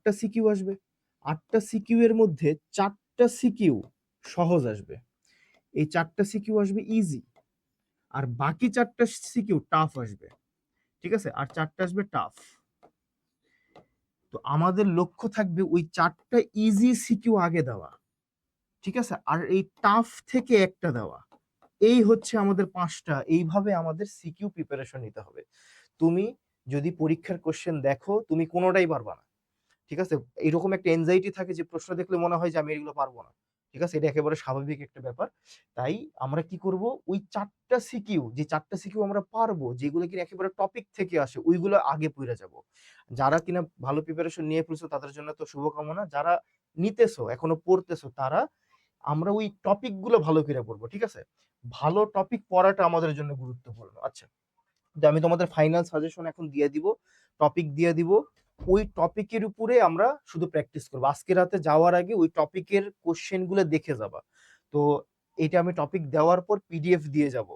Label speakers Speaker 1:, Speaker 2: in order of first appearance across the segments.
Speaker 1: 8টা CQ আসবে। 8টা CQ এর মধ্যে 4টা সিকিউ সহজ আসবে, এই 4টা সিকিউ আসবে ইজি, আর বাকি 4টা সিকিউ টাফ আসবে। ঠিক আছে, আর 4টা আসবে টাফ। তো আমাদের লক্ষ্য থাকবে ওই 4টা ইজি সিকিউ আগে দেওয়া, ঠিক আছে, আর এই টাফ থেকে একটা দেওয়া। এই হচ্ছে আমাদের 5টা, এইভাবে আমাদের সিকিউ প্রিপারেশন নিতে হবে। তুমি যদি পরীক্ষার কোশ্চেন দেখো তুমি কোনোটাই পারবা না, ঠিক আছে, এরকম একটা এনজাইটি থাকে যে প্রশ্ন দেখলে মনে হয় যে আমি এগুলো পারবো না, ঠিক আছে, এটা একেবারে স্বাভাবিক একটা ব্যাপার। তাই আমরা কি করব, ওই 4টা সিকিউ, যে 4টা সিকিউ আমরা পারবো, যেগুলো কিনা একেবারে টপিক থেকে আসে, ওইগুলো আগে পড়ে যাব। যারা কিনা ভালো প্রিপারেশন নিয়ে ফেলছো তাদের জন্য তো শুভকামনা, যারা নিতেছো এখনো পড়তেছো তারা, আমরা ওই টপিক গুলো ভালো করে পড়বো, ঠিক আছে। ভালো টপিক পড়াটা আমাদের জন্য গুরুত্বপূর্ণ। আচ্ছা, তো আমি তোমাদের ফাইনাল সাজেশন এখন দিয়ে দিব, টপিক দিয়ে দিব। ওই টপিকের উপরে আমরা শুধু প্র্যাকটিস করবো, আজকে রাতে যাওয়ার আগে ওই টপিকের কোশ্চেন গুলো দেখে যাবা। তো এটা আমি টপিক দেওয়ার পর পিডিএফ দিয়ে যাব,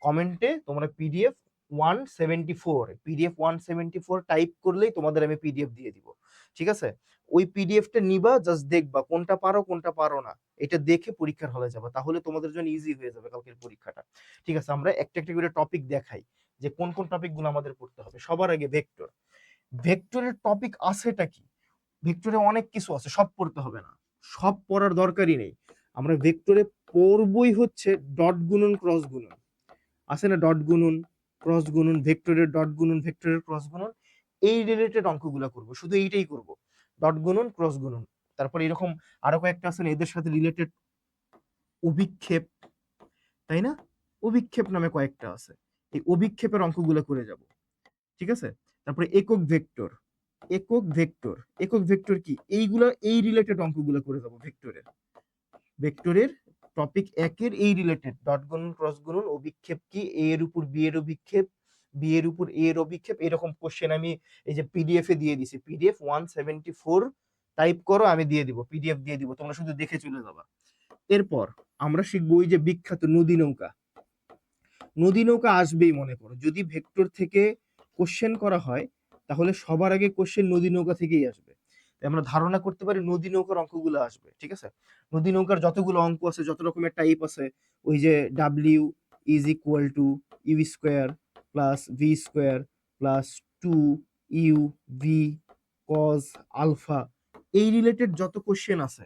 Speaker 1: কমেন্টে তোমরা পিডিএফ 174 টাইপ করলেই তোমাদের আমি পিডিএফ দিয়ে দিব, ঠিক আছে। ওই পিডিএফটা নিবা, জাস্ট দেখবা কোনটা পারো কোনটা পারো না, এটা দেখে পরীক্ষার হলে যাবা, তাহলে তোমাদের জন্য ইজি হয়ে যাবে কালকের পরীক্ষাটা। ঠিক আছে, আমরা একটা একটা করে টপিক দেখাই যে কোন কোন টপিক গুলো আমাদের পড়তে হবে। সবার আগে ভেক্টর। ভেক্টরের টপিক আছেটা কি? ভেক্টরে অনেক কিছু আছে, সব পড়তে হবে না, সব পড়ার দরকারই নেই। আমরা ভেক্টরে পড়বই হচ্ছে ডট গুণন ক্রস গুণন, আছে না, ডট গুণন ক্রস গুণন, ভেক্টরের ডট গুণন ভেক্টরের ক্রস গুণন, এই রিলেটেড অঙ্কগুলা করব, শুধু এইটাই করব, ডট গুণন ক্রস গুণন। তারপর এরকম আরো কয়েকটা আছে না এদের সাথে রিলেটেড, অভিক্ষেপ, তাই না, অভিক্ষেপ নামে কয়েকটা আছে, এই অভিক্ষেপের অঙ্কগুলো করে যাব, ঠিক আছে। তারপরে একক ভেক্টর, একক ভেক্টর, একক ভেক্টর কি, এইগুলা এই রিলেটেড অঙ্কগুলো করে যাব ভেক্টরের। ভেক্টরের টপিক 1-এর এই রিলেটেড ডট গুণন ক্রস গুণন, অভিক্ষেপ কি, এ এর উপর বি এর অভিক্ষেপ, বি এর উপর এ এর অভিক্ষেপ, এরকম কোশ্চেন আমি এই যে পিডিএফ এ দিয়ে দিছি, পিডিএফ 174 টাইপ করো, আমি দিয়ে দিব, পিডিএফ দিয়ে দিব, তোমরা শুধু দেখে চলে যাবা। এরপর আমরা শিখবো ওই যে বিখ্যাত নদী নৌকা। নদী নৌকা আসবেই, মনে করো যদি ভেক্টর থেকে কোশ্চেন করা হয় তাহলে সবার আগে কোশ্চেন নদী নৌকা থেকেই আসবে। তাই আমরা ধারণা করতে পারি নদী নৌকার অঙ্কগুলো আসবে, ঠিক আছে। নদী নৌকার যতগুলো অঙ্ক আছে, যত রকমের টাইপ আছে, ওই যে W is equal to u square plus v square plus 2 u v cos alpha, এই রিলেটেড যত কোশ্চেন আছে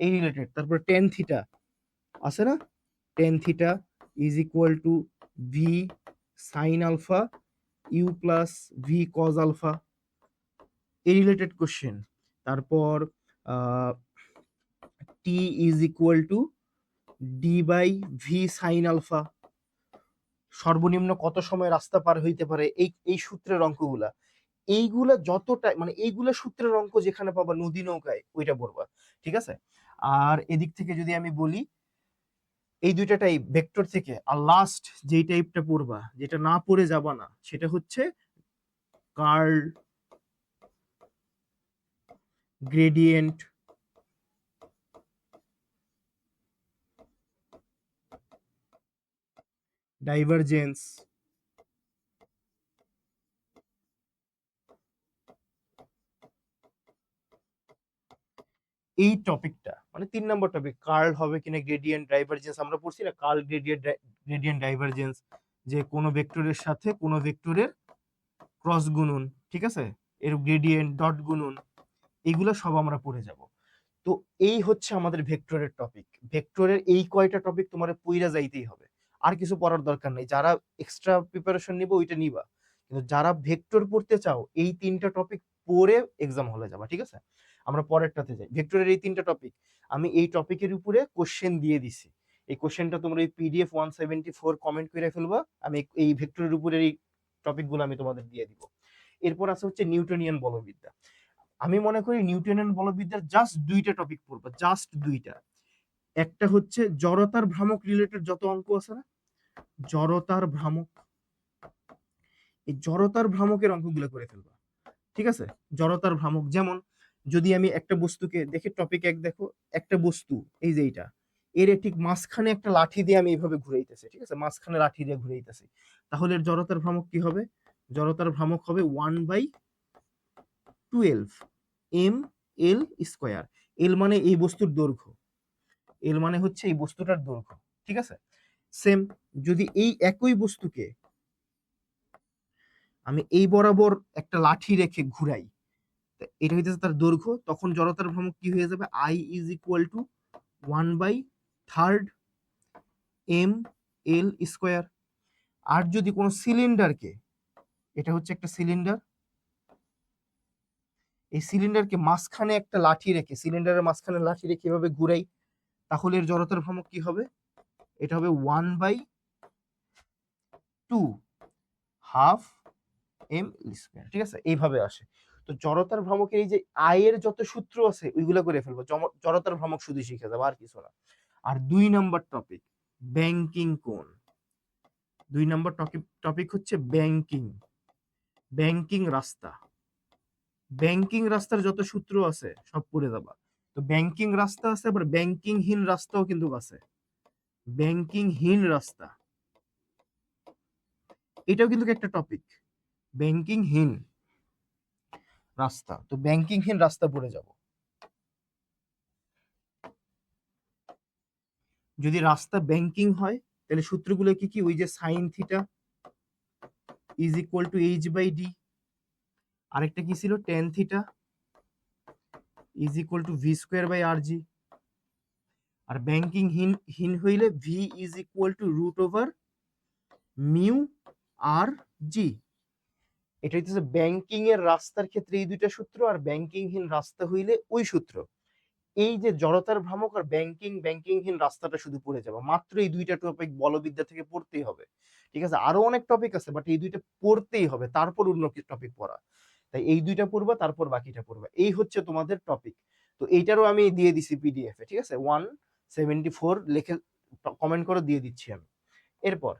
Speaker 1: এই রিলেটেড। তারপর টেন থিটা আছে না, tan theta is equal to v sine alpha u plus v cos alpha, এই related question. তারপর t is equal to d by v sine alpha, সর্বনিম্ন কত সময় রাস্তা পার হইতে পারে, এই এই সূত্রের অঙ্কগুলা, এইগুলা যতটা মানে এইগুলা সূত্রের অঙ্ক যেখানে পাবা নদী নৌকায় ওইটা পড়বা, ঠিক আছে। আর এদিক থেকে যদি আমি বলি, এই দুইটা টাইপ ভেক্টর থেকে, আর লাস্ট যেই টাইপটা পড়বা, যেটা না পড়ে যাবা না, সেটা হচ্ছে কার্ল, গ্রেডিয়েন্ট, ডাইভারজেন্স, এই টপিকটা মানে 3 নম্বর টপিক, কার্ল হবে কিনা, গ্রেডিয়েন্ট ডাইভারজেন্স, আমরা পড়ছি না কার্ল গ্রেডিয়েন্ট ডাইভারজেন্স, যে কোনো ভেক্টরের সাথে কোনো ভেক্টরের ক্রস গুণন, ঠিক আছে, এর গ্রেডিয়েন্ট ডট গুণন, এগুলো সব আমরা পড়ে যাব। তো এই হচ্ছে আমাদের ভেক্টরের টপিক। ভেক্টরের এই কয়টা টপিক তোমার পইরা যাইতেই হবে, আর কিছু পড়ার দরকার নেই। যারা এক্সট্রা প্রিপারেশন নিবে ওইটা নিবা, কিন্তু যারা ভেক্টর পড়তে চাও এই 3টা টপিক পড়ে এক্সাম হলে যাবা, ঠিক আছে। আমরা পরেরটাতে যাই, ভেক্টরের এই 3টা টপিক, আমি এই টপিকের উপরে কোশ্চেন দিয়ে দিছি, এই কোশ্চেনটা তোমরা এই পিডিএফ 174 কমেন্ট করে ফেলবা, আমি এই ভেক্টরের উপরে এই টপিকগুলো আমি তোমাদের দিয়ে দিব। এরপর আছে হচ্ছে নিউটনিয়ান বলবিদ্যা। আমি মনে করি নিউটনিয়ান বলবিদ্যার জাস্ট 2টা টপিক পড়বা, জাস্ট 2টা। একটা হচ্ছে জড়তার ভ্রামক রিলেটেড যত অঙ্ক আছে না, জড়তার ভ্রামক, এই জড়তার ভ্রামকের অঙ্কগুলো করে ফেলবা, ঠিক আছে। জড়তার ভ্রামক যেমন, যদি আমি একটা বস্তুকে দেখে, টপিক 1 দেখো, একটা বস্তু এই যে এইটা, এর ঠিক মাঝখানে একটা লাঠি দিয়ে আমি এইভাবে ঘুরাইতেছি, ঠিক আছে, মাঝখানে লাঠি দিয়ে ঘুরাইতেছি, তাহলে এর জড়তার ভ্রামক কি হবে? জড়তার ভ্রামক হবে 1/12 এম এল স্কোয়ার। এল মানে এই বস্তুর দৈর্ঘ্য, এল মানে হচ্ছে এই বস্তুটার দৈর্ঘ্য, ঠিক আছে। সেম, যদি এই একই বস্তুকে আমি এই বরাবর একটা লাঠি রেখে ঘুরাই, এটা হইতেছে তার দৈর্ঘ্য, তখন জড়তার ভ্রামক কি হয়ে যাবে, I is equal to 1/3 m l square. আর যদি কোনো সিলিন্ডারকে, এটা হচ্ছে একটা সিলিন্ডার, এই সিলিন্ডারকে মাঝখানে একটা লাঠি রেখে, সিলিন্ডারের মাঝখানে লাঠি রেখে এভাবে ঘুরাই, তাহলে এর জড়তার ভ্রামক কি হবে, এটা হবে 1/2 হাফ এম স্কোয়ার, ঠিক আছে, এইভাবে আসে। তো জড়তার ভ্রামকের এই যে আয়ের যত সূত্র আছে ওইগুলো করে ফেলবো, জড়তার ভ্রামক শুধু শিখে যাবো, আর কিছু না। আর 2 নম্বর টপিক ব্যাংকিং কোণ। 2 নম্বর টপিক হচ্ছে ব্যাংকিং, ব্যাংকিং রাস্তা। ব্যাংকিং রাস্তার যত সূত্র আছে সব পড়ে যাবা। তো ব্যাংকিং রাস্তা আছে, আবার ব্যাংকিংহীন রাস্তাও কিন্তু আছে। ব্যাংকিংহীন রাস্তা, এটাও কিন্তু একটা টপিক, ব্যাংকিংহীন রাস্তা। তো ব্যাংকিংহীন রাস্তা পড়ে যাব। যদি রাস্তা ব্যাংকিং হয় তাহলে সূত্রগুলো কি কি, ওই যে sine theta is equal to h/d, আরেকটা কি ছিল tan theta is equal to v square by r g, আর ব্যাংকিং হীন হইলে v is equal to root over mu r g. এটা হইতেছে ব্যাংকিং এর রাস্তার ক্ষেত্রে এই দুইটা সূত্র, আর ব্যাংকিংহীন রাস্তা হইলে ওই সূত্র। এই যে জড়তার ভ্রামক আর ব্যাংকিংহীন রাস্তাটা শুধু পড়ে যাবে, মাত্র এই দুইটা টপিক বলবিদ্যা থেকে পড়তেই হবে, ঠিক আছে। আরো অনেক টপিক আছে, বাট এই দুইটা পড়তেই হবে, তারপর অন্য টপিক পড়া। তাই এই দুইটা পড়বা, তারপর বাকিটা পড়বা, এই হচ্ছে তোমাদের টপিক। তো এইটারও আমি দিয়ে দিছি পিডিএফ এ, ঠিক আছে, 174 লিখে কমেন্ট করে দিয়ে দিচ্ছি আমি। এরপর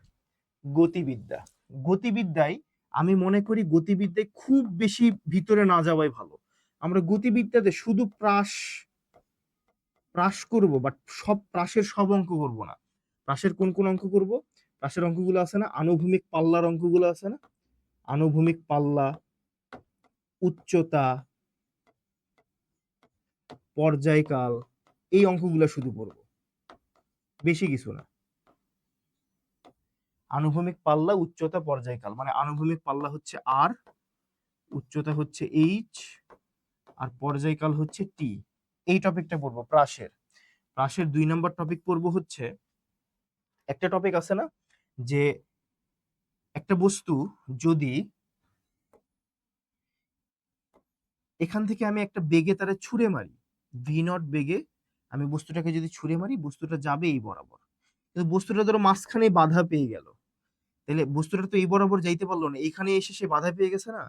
Speaker 1: গতিবিদ্যা। গতিবিদ্যায় আমি মনে করি গতিবিদ্যায় খুব বেশি ভিতরে না যাওয়াই ভালো। আমরা গতিবিদ্যাতে শুধু প্রাস করব, বাট সব প্রাসের সব অঙ্ক করব না। প্রাসের কোন কোন অঙ্ক করব, প্রাসের অঙ্কগুলো আছে না, আনুভূমিক পাল্লার অঙ্কগুলো আছে না, আনুভূমিক পাল্লা, উচ্চতা, পর্যায়কাল, এই অঙ্কগুলো শুধু পড়ব, বেশি কিছু না। আনুভূমিক পাল্লা, উচ্চতা, পর্যায়কাল, মানে আনুভূমিক পাল্লা হচ্ছে আর, উচ্চতা হচ্ছে এইচ, আর পর্যায়কাল হচ্ছে টি। এই টপিকটা পড়বো প্রাসের। প্রাসের 2 নম্বর টপিক পড়বো হচ্ছে, একটা টপিক আছে না যে একটা বস্তু যদি এখান থেকে আমি একটা বেগে তারে ছুঁড়ে মারি, v0 বেগে আমি বস্তুটাকে যদি ছুঁড়ে মারি, বস্তুটা যাবে এই বরাবর, কিন্তু বস্তুটা ধরো মাঝখানে বাধা পেয়ে গেল, তাহলে বস্তুটা তো এই বরাবর যাইতে পারলো না, এখানে এসে সে বাধা পেয়ে গেছে না,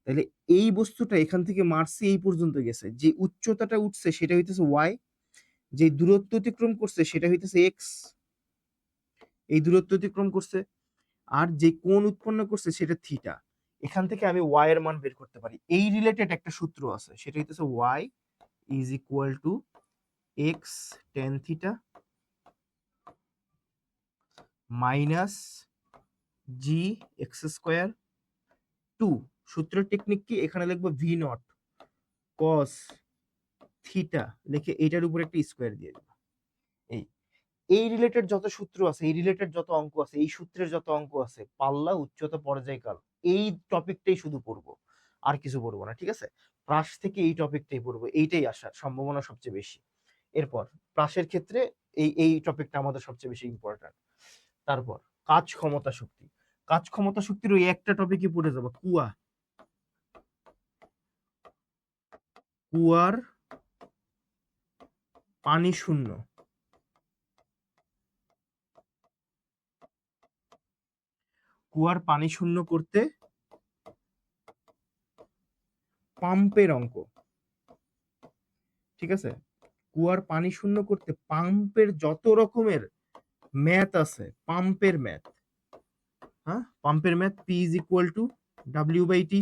Speaker 1: তাহলে এই বস্তুটা এখান থেকে মারছে এই পর্যন্ত গেছে, যে উচ্চতাটা উঠছে সেটা হইতেছে ওয়াই, যে দূরত্ব অতিক্রম করছে সেটা হইতেছে এক্স, এই দূরত্ব অতিক্রম করছে, আর যে কোণ উৎপন্ন করছে সেটা থিটা। এখান থেকে আমি ওয়াই এর মান বের করতে পারি। এই রিলেটেড একটা সূত্র আছে, সেটা হইতেছে y is equal to x tan theta minus g x square two. সূত্রের টেকনিক কি, এখানে লিখবো ভি নট কস থিটা লিখে এইটার উপর একটা স্কোয়ার দিয়ে দেবো। এই এই রিলেটেড যত সূত্র আছে, এই রিলেটেড যত অঙ্ক আছে, এই সূত্রের যত অঙ্ক আছে, পাল্লা, উচ্চতা, পর্যায়কাল, এই টপিকটাই শুধু পড়বো, আর কিছু পড়বো না, ঠিক আছে। প্রাস থেকে এই টপিকটাই পড়বো, এইটাই আসার সম্ভাবনা সবচেয়ে বেশি। এরপর প্রাসের ক্ষেত্রে এই এই টপিকটা আমাদের সবচেয়ে বেশি ইম্পর্টেন্ট। তারপর কাজ ক্ষমতা শক্তি। কাজ ক্ষমতা শক্তির ওই একটা টপিকই পড়ে যাবো, কুয়া, কুয়ার পানি শূন্য, কুয়ার পানি শূন্য করতে পাম্পের অঙ্ক, ঠিক আছে। কুয়ার পানি শূন্য করতে পাম্পের যত রকমের ম্যাথ আছে, পাম্পের ম্যাথ, হ্যাঁ পাম্পের math, P is equal to W by t,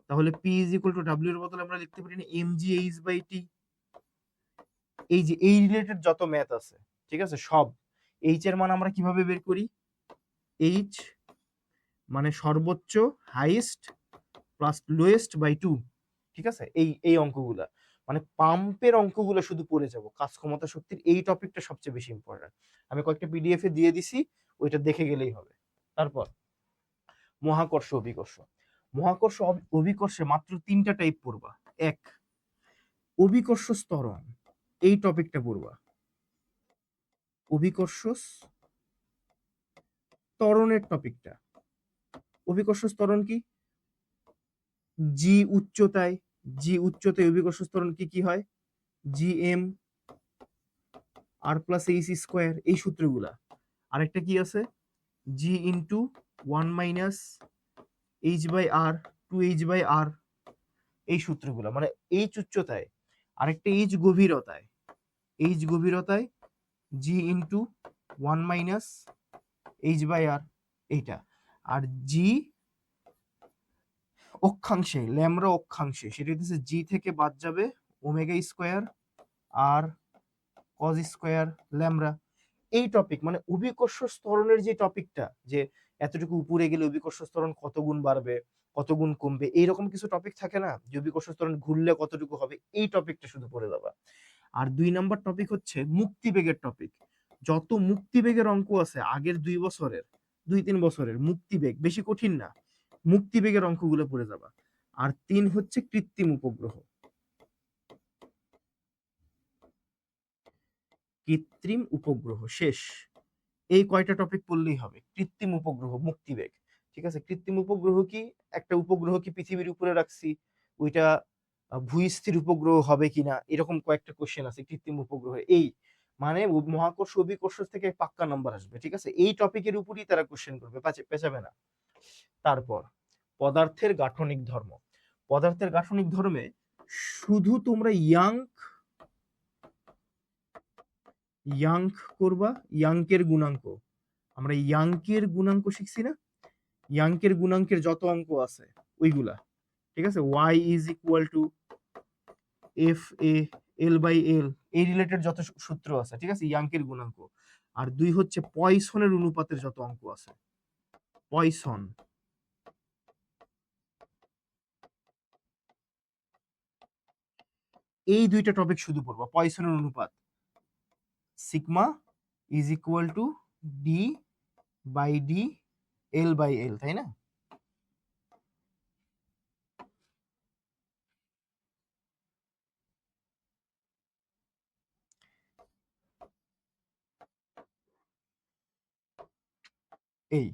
Speaker 1: তাহলে P is equal to W এর বদলে আমরা লিখতে পারি না m g h by t. এই যে এই রিলেটেড যত ম্যাথ আছে, ঠিক আছে, সব এইচ এর মান আমরা কিভাবে বের করি, এইচ মানে সর্বোচ্চ highest plus lowest by two, ঠিক আছে, এই অঙ্কগুলা মানে পাম্পের অঙ্কগুলো শুধু পড়ে যাব, কাজ ক্ষমতা শক্তির এই টপিকটা সবচেয়ে বেশি ইম্পর্টেন্ট। আমি কয়েকটা পিডিএফ এ দিয়ে দিছি, ওইটা দেখে গেলেই হবে। তারপর মহাকর্ষ অভিকর্ষ। মহাকর্ষ অভিকর্ষে মাত্র 3টা টাইপ পড়বা। এক, অভিকর্ষ ত্বরণ, এই টপিকটা পড়বা। অভিকর্ষ ত্বরণের টপিকটা। অভিকর্ষ ত্বরণ কি? জি উচ্চতায়, অভিকর্ষ ত্বরণ কি কি হয়? G m r plus h square, এই সূত্রগুলা। আরেকটা কি আছে? G into 1 - h by r 2h by r, এই সূত্রগুলা। মানে এইচ উচ্চতায়, আরেকটা এইচ গভীরতায় g into 1 - h by r, এইটা। আর জি অক্ষাংশে, ল্যামড়া অক্ষাংশে, সেটা হচ্ছে জি থেকে বাদ যাবে ওমেগা স্কোয়ার আর কজ স্কোয়ার ল্যামড়া। এই টপিক মানে অভিকর্ষ ত্বরণের যে টপিকটা, যে এতটুকু উপরে গেলে অভিকর্ষ ত্বরণ কত গুণ বাড়বে, কত গুণ কমবে, এইরকম কিছু টপিক থাকে না, যে অভিকর্ষ ত্বরণ ঘুরলে কতটুকু হবে, এই টপিকটা শুধু পড়ে যাবা। আর 2 নম্বর টপিক হচ্ছে মুক্তিবেগের টপিক। যত মুক্তিবেগের অঙ্ক আছে আগের 2 বছরের, 2-3 বছরের মুক্তিবেগ, বেশি কঠিন না, মুক্তিবেগের অঙ্কগুলো পড়ে যাবা। আর 3 হচ্ছে কৃত্রিম উপগ্রহ। কৃত্রিম উপগ্রহ শেষ। এই কয়টা টপিক পড়লেই হবে। কৃত্রিম উপগ্রহ, মুক্তিবেগ, ঠিক আছে। কৃত্রিম উপগ্রহ কি? একটা উপগ্রহ কি পৃথিবীর উপরে রাখছি, ওইটা ভূস্থির উপগ্রহ হবে কিনা, এরকম কয়েকটা কোশ্চেন আছে কৃত্রিম উপগ্রহ। এই মানে মহাকর্ষ অভিকর্ষ থেকে পাক্কা নাম্বার আসবে, ঠিক আছে। এই টপিকের উপরই তারা কোশ্চেন করবে, পেছাবে না। তারপর পদার্থের গাঠনিক ধর্ম। পদার্থের গাঠনিক ধর্মে শুধু তোমরা ইয়াংক করবা, ইয়াংকের গুণাঙ্ক। আমরা ইয়াংকের গুণাঙ্ক শিখছি না, ইয়াংকের গুণাঙ্কের যত অঙ্ক আছে ওইগুলা, ঠিক আছে। y is equal to f a l by l, এই রিলেটেড যত সূত্র আছে, ঠিক আছে, ইয়াংকের গুণাঙ্ক। আর 2 হচ্ছে পয়সনের অনুপাতের যত অঙ্ক আছে, পয়সন। এই 2টা টপিক শুধু পড়বা। পয়সনের অনুপাত, sigma is equal to d by d l by l, তাই না? এই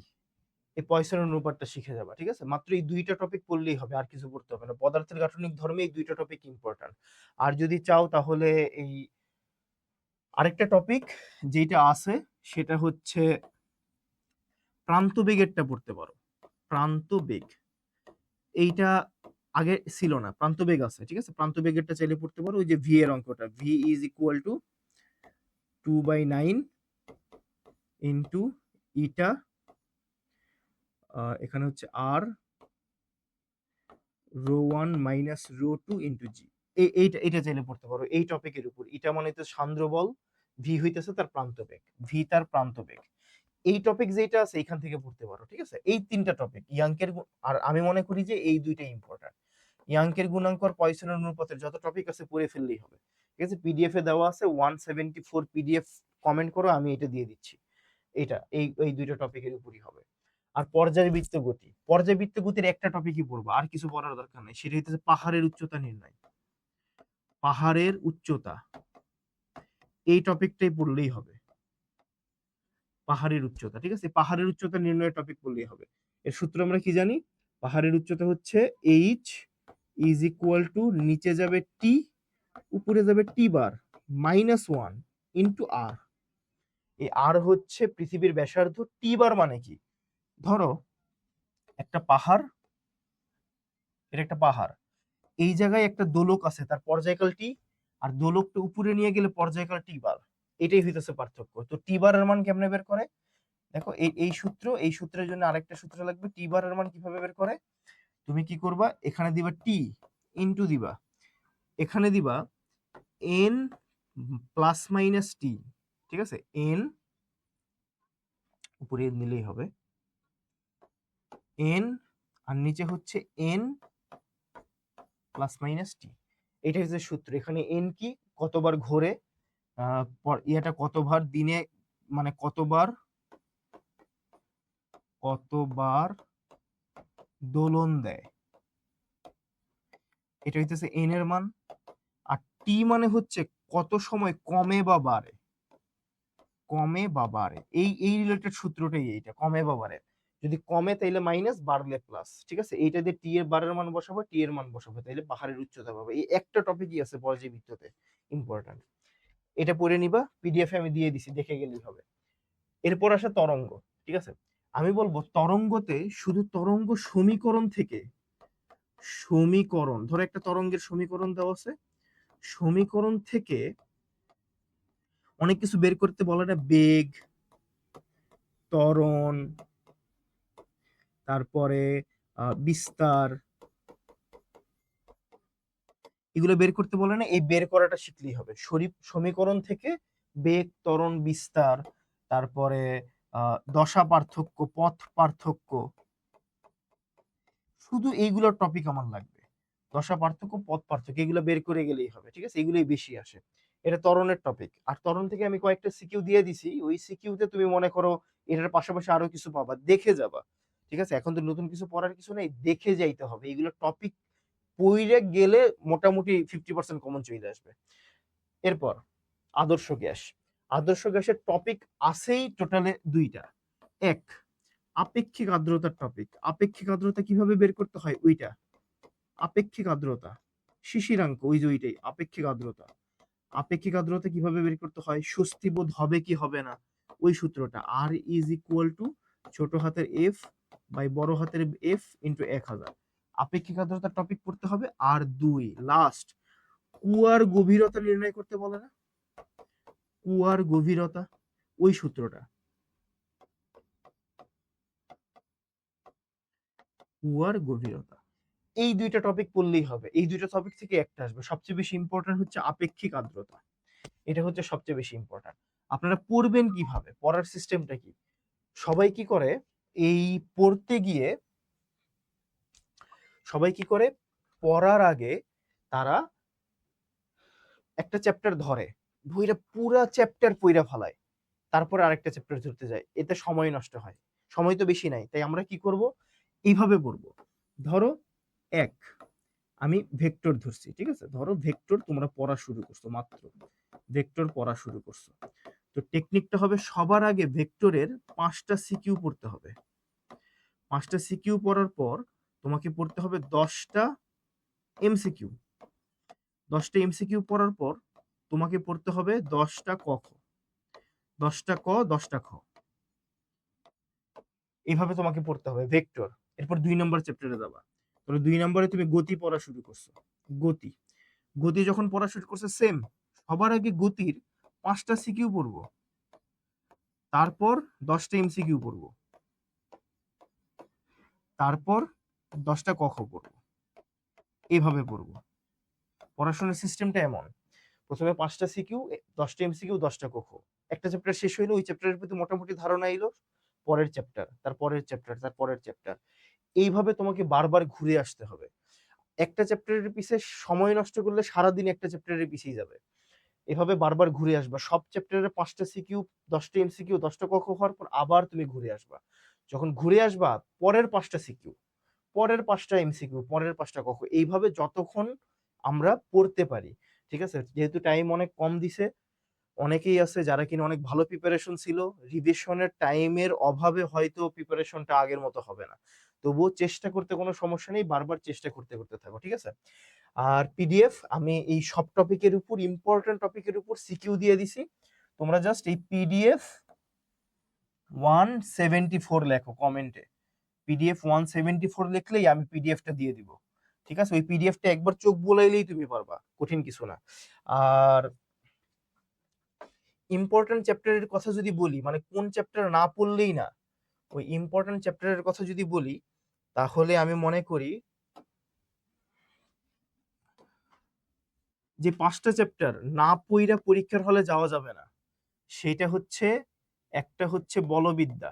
Speaker 1: এই পয়সনের অনুপাতটা শিখে যাবা, ঠিক আছে। মাত্র এই 2টা টপিক পড়লেই হবে, আর কিছু পড়তে হবে না। পদার্থের গাঠনিক ধর্মে এই 2টা টপিক ইম্পর্টেন্ট। আর যদি চাও তাহলে এই আরেকটা টপিক যেটা আছে সেটা হচ্ছে প্রান্তবেগেরটা পড়তে পারো। প্রান্তবেগ, এইটা আগে ছিল না, প্রান্তবেগ আছে, ঠিক আছে। প্রান্তবেগেরটা চাইলে পড়তে পারো। ওই যে ভি এর অঙ্কটা, V is equal two 2/9 into ইটা, এখানে হচ্ছে আর ρ1 মাইনাস ρ2 ইন্টু জি। এইটা চাইলে পড়তে পারো এই টপিকের উপর। এটা মানে তো সান্দ্র বল, ভি হইতেছে তার প্রান্তবেগ, ভি তার প্রান্তবেগ। এই টপিক যেটা আছে এখান থেকে পড়তে পারো, ঠিক আছে। এই 3টা টপিক ইয়াংকের, আর আমি মনে করি যে এই 2টা ইম্পর্টেন্ট। ইয়াংকের গুণাঙ্ক আর পয়সনের অনুপাতের যত টপিক আছে পড়ে ফেললেই হবে, ঠিক আছে। পিডিএফ এ দেওয়া আছে 174 পিডিএফ, কমেন্ট করো, আমি এটা দিয়ে দিচ্ছি। এটা এই 2টা টপিকের উপরই হবে। আর পর্যায়বৃত্ত গতি, পর্যায়বৃত্ত গতির একটা টপিকই পড়বো, আর কিছু পড়ার দরকার নেই। সেটা হচ্ছে পাহাড়ের উচ্চতা নির্ণয়। পাহাড়ের উচ্চতা, এই টপিকটাই পড়লেই হবে। পাহাড়ের উচ্চতা, ঠিক আছে। পাহাড়ের উচ্চতা নির্ণয়ের টপিক পড়লেই হবে। এর সূত্র আমরা কি জানি? পাহাড়ের উচ্চতা হচ্ছে এইচ ইজ ইকুয়াল টু, নিচে যাবে টি, উপরে যাবে টি বার -1 ইন্টু আর। এই আর হচ্ছে পৃথিবীর ব্যাসার্ধ, টি বার মানে কি? ধরো একটা পাহাড়, এটা একটা পাহাড়, এই জায়গায় একটা দোলক আছে, তার পর্যায়কাল টি, আর দোলকটা উপরে নিয়ে গেলে পর্যায়কাল টি বার। এটাই হইতেছে পার্থক্য। তো টি বার এর মান কেমনে বের করে? দেখো এই সূত্র, এই সূত্রের জন্য আরেকটা সূত্র লাগবে। টি বার এর মান কিভাবে বের করে? তুমি কি করবা, এখানে দিবা টি ইনটু দিবা, এখানে দিবা এন প্লাস মাইনাস টি, ঠিক আছে। এন উপরে নিলেই হবে, এন, আর নিচে হচ্ছে এন প্লাস মাইনাস টি। এটা হচ্ছে সূত্র। এখানে এন কি, কতবার ঘোরে, ইয়াটা কতবার দিনে, মানে কতবার কতবার দোলন দেয়, এটা হইতেছে এন এর মান। আর টি মানে হচ্ছে কত সময় কমে বা বাড়ে, কমে বা বাড়ে। এই এই রিলেটেড সূত্রটাই এইটা, কমে বা বাড়ে। যদি কমে তাইলে মাইনাস, বাড়লে প্লাস। ঠিক আছে, এইটা দিয়ে টি এর বারের মান বসাবো, টি এর মান বসাবো, তাইলে পাহাড়ের উচ্চতা পাবো। এই একটা টপিকই আছে পর্যায়বৃত্ততে ইম্পর্টেন্ট। এটা পড়ে নিবা, পিডিএফ এ আমি দিয়ে দিছি, দেখে গেলেই হবে। এরপর আসে তরঙ্গ। ঠিক আছে, আমি বলবো তরঙ্গতে শুধু তরঙ্গ সমীকরণ থেকে, সমীকরণ ধরো একটা তরঙ্গের সমীকরণ দেওয়া আছে, সমীকরণ থেকে অনেক কিছু বের করতে বলে না, বেগ, ত্বরণ, তারপরে বিস্তার, এগুলো বের করতে বলে না। এই বের করাটা শিখলেই হবে। সমীকরণ থেকে বেগ, ত্বরণ, বিস্তার, তারপরে দশা পার্থক্য, পথ পার্থক্য, শুধু এইগুলোর টপিক আমার লাগবে। দশা পার্থক্য, পথ পার্থক্য, এগুলো বের করে গেলেই হবে। ঠিক আছে, এগুলোই বেশি আসে। এটা ত্বরণের টপিক। আর ত্বরণ থেকে আমি কয়েকটা সিকিউ দিয়ে দিছি, ওই সিকিউতে তুমি মনে করো এটার পাশাপাশি আরো কিছু পাবা, দেখে যাবা। ঠিক আছে, এখন তো নতুন কিছু পড়ার কিছু নেই, দেখে যাইতে হবে। এগুলো টপিক পইরে গেলে মোটামুটি 50% কমন চলে আসবে। এরপর আদর্শ গ্যাস। আদর্শ গ্যাসের টপিক আছেই টোটালে দুইটা। এক, আপেক্ষিক আর্দ্রতার টপিক। আপেক্ষিক আর্দ্রতা কিভাবে বের করতে হয় ওইটা, আপেক্ষিক আর্দ্রতা, শিশিরাঙ্ক, ওই যে ওইটাই আপেক্ষিক আর্দ্রতা। আপেক্ষিক আর্দ্রতা কিভাবে বের করতে হয়, স্বস্তিবোধ হবে কি হবে না, ওই সূত্রটা, আর ইজ ইকুয়াল টু ছোট হাতের এফ বাই বড় হাতের এফ ইন্টু 1000। আপেক্ষিক আর্দ্রতার টপিক পড়তে হবে। আর দুই, লাস্ট, কুয়ার গভীরতা নির্ণয় করতে বলে না, কুয়ার গভীরতা, ওই সূত্রটা, কুয়ার গভীরতা। এই দুইটা টপিক পড়লেই হবে। এই দুইটা টপিক থেকে একটা আসবে। সবচেয়ে বেশি ইম্পর্টেন্ট হচ্ছে আপেক্ষিক আর্দ্রতা, এটা হচ্ছে সবচেয়ে বেশি ইম্পর্টেন্ট। আপনারা পড়বেন কিভাবে, পড়ার সিস্টেমটা কি? সবাই কি করে, এই পড়তে গিয়ে সবাই কি করে, পড়ার আগে তারা একটা চ্যাপ্টার ধরে, বইটা পুরা চ্যাপ্টার পইরা ফেলায়, তারপরে আরেকটা চ্যাপ্টার ধরতে যায়, এতে সময় নষ্ট হয়। সময় তো বেশি নাই, তাই আমরা কি করব, এইভাবে পড়বো। ধরো এক, আমি ভেক্টর ধরছি। ঠিক আছে, ধরো ভেক্টর তোমরা পড়া শুরু করছো, মাত্র ভেক্টর পড়া শুরু করছো। তো টেকনিকটা হবে সবার আগে ভেক্টরের 5টা সিকিউ পড়তে হবে। 5টা সিকিউ পড়ার পর তোমাকে পড়তে হবে 10টা এমসিকিউ। 10টা এমসিকিউ পড়ার পর তোমাকে পড়তে হবে 10টা ক খ, 10টা ক, 10টা খ, এইভাবে তোমাকে পড়তে হবে ভেক্টর। এরপর 2 নম্বর চ্যাপ্টারে যাবা। তাহলে 2 নম্বরে তুমি গতি পড়া শুরু করছো। গতি, গতি যখন পড়া শুরু করছো, সেম, সবার আগে গতির 5টা সিকিউ পড়বো, তারপর 10টা এমসিকিউ পড়বো, তারপর 10টা ক খ পড়বো, এইভাবে পড়বো। পড়াশোনার সিস্টেমটা এমন, প্রথমে 5টা সিকিউ, 10টা এমসিকিউ, 10টা ক খ। একটা চ্যাপ্টার শেষ হইলো, ওই চ্যাপ্টারের প্রতি মোটামুটি ধারণা এলো, পরের চ্যাপ্টার, তার পরের চ্যাপ্টার, তার পরের চ্যাপ্টার, এইভাবে তোমাকে বারবার ঘুরে আসতে হবে। একটা চ্যাপ্টারের পিছে সময় নষ্ট করলে সারাদিন একটা চ্যাপ্টারের পিছিয়ে যাবে। এভাবে বারবার ঘুরে আসবা, সব চ্যাপ্টারে 5টা সিকিউ, 10টা এমসিকিউ, 10টা ক খ হওয়ার পর আবার তুমি ঘুরে আসবা। যখন ঘুরে আসবা, পরের 5টা সিকিউ, পরের 5টা এমসিকিউ, পরের 5টা ক খ, এইভাবে যতক্ষণ আমরা পড়তে পারি। ঠিক আছে, যেহেতু টাইম অনেক কম দিছে, অনেকেই আছে যারা কিনা অনেক ভালো প্রিপারেশন ছিল, রিভিশনের টাইমের অভাবে হয়তো প্রিপারেশনটা আগের মতো হবে না। তবুও চেষ্টা করতে কোনো সমস্যা নেই, বারবার চেষ্টা করতে করতে থাকো। ঠিক আছে, আর পিডিএফ আমি এই সব টপিকের উপর, ইম্পর্টেন্ট টপিকের উপর সিকিউ দিয়ে দিছি। তোমরা জাস্ট এই পিডিএফ 174 লেখো কমেন্টে, পিডিএফ 174 লিখলেই আমি পিডিএফটা দিয়ে দিব। ঠিক আছে, ওই পিডিএফটা একবার চোখ বুলাইলেই তুমি পারবা, কঠিন কিছু না। আর ইম্পর্টেন্ট চ্যাপ্টারের কথা যদি বলি, মানে কোন চ্যাপ্টার না পড়লেই না, ওই ইম্পর্টেন্ট চ্যাপ্টারের কথা যদি বলি, তাহলে আমি মনে করি যে 5টা চ্যাপ্টার না পইরা পরীক্ষার হলে যাওয়া যাবে না, সেটা হচ্ছে, একটা হচ্ছে বলবিদ্যা,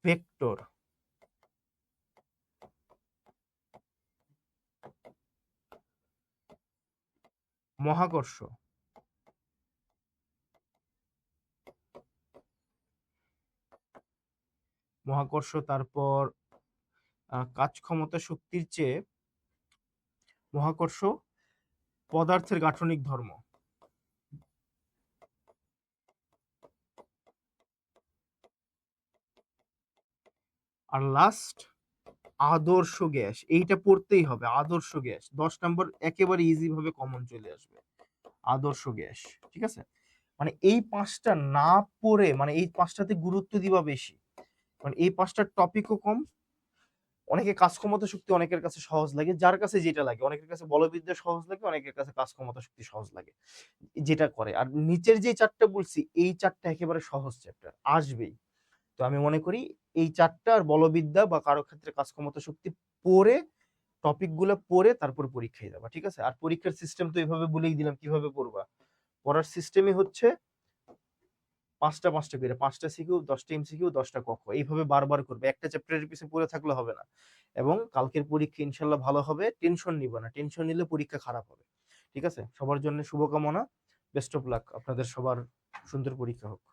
Speaker 1: ভেক্টর, মহাকর্ষ, মহাকর্ষ, তারপর কাজ ক্ষমতা শক্তির চেয়ে মহাকর্ষ পদার্থের গাঠনিক ধর্ম, আর লাস্ট আদর্শ গ্যাস। এইটা পড়তেই হবে, আদর্শ গ্যাস 10 নম্বর একেবারে ইজি ভাবে কমন চলে আসবে, আদর্শ গ্যাস। ঠিক আছে, মানে এই পাঁচটা না পড়ে, মানে এই পাঁচটাতে গুরুত্ব দিবা বেশি, মানে এই পাঁচটার টপিকও কম। অনেকে কাজ ক্ষমতা শক্তি অনেকের কাছে সহজ লাগে, যার কাছে যেটা লাগে, অনেকের কাছে বলবিদ্যা সহজ লাগে, অনেকের কাছে কাজ ক্ষমতা শক্তি সহজ লাগে, যেটা করে। আর নিচের যে চারটা বলছি, এই চারটা একেবারে সহজ চ্যাপ্টার, আসবেই। তো আমি মনে করি এই চারটা আর বলবিদ্যা বা কারো ক্ষেত্রে কাজ ক্ষমতা শক্তি পড়ে, টপিক গুলো পড়ে তারপর পরীক্ষায় যাবা। ঠিক আছে, আর পরীক্ষার সিস্টেম তো এভাবে বলেই দিলাম কিভাবে পড়বা। পড়ার সিস্টেমই হচ্ছে পাঁচটা পাঁচটা করে, 5টা সিকিউ, 10টা এমসিকিউ, 10টা ক খ, এইভাবে বারবার করবে, একটা চ্যাপ্টারের পিছনে পড়ে থাকলে হবে না। এবং কালকের পরীক্ষা ইনশাল্লাহ ভালো হবে, টেনশন নিবা না, টেনশন নিলে পরীক্ষা খারাপ হবে। ঠিক আছে, সবার জন্য শুভকামনা, বেস্ট অফ লাক, আপনাদের সবার সুন্দর পরীক্ষা হোক।